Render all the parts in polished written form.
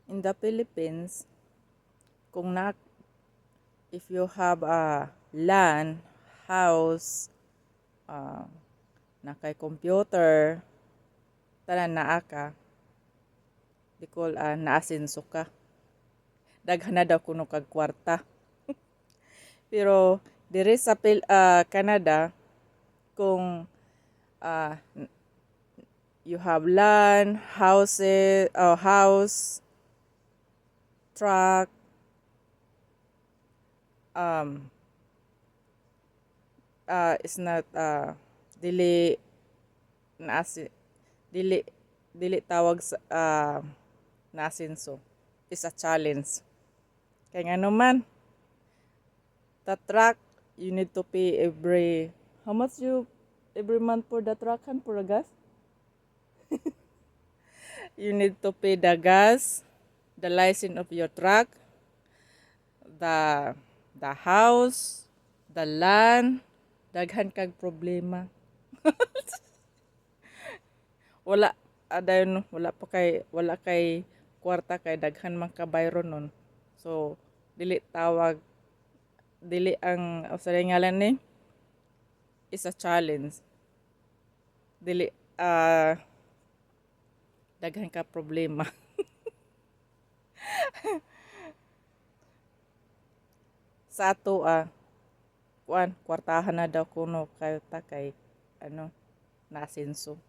In the Philippines, kung na if you have a land, house, uh, na kay computer, tanan naa ka, di ko naasinso ka. Daghan na daw kuno kag kwarta. Pero diri sa Canada, kung uh, you have land, houses, house, truck, um, is not dili naasi dili dili tawag sa nasinso, is a challenge. Kay nga naman, the truck you need to pay how much you every month for the truck and for the gas? You need to pay the gas, the license of your truck, the house, the land, daghan kag problema. Wala adayon wala kay kwarta kay daghan man ka bayro nun. So dili ang sa ngalan ni is a challenge. Dili daghan ka problema. Sa ato kwartahan na daw kuno kayo ta kay nasenso.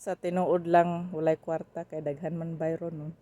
Sa tinuod lang walay kwarta kay daghan man bayro nun.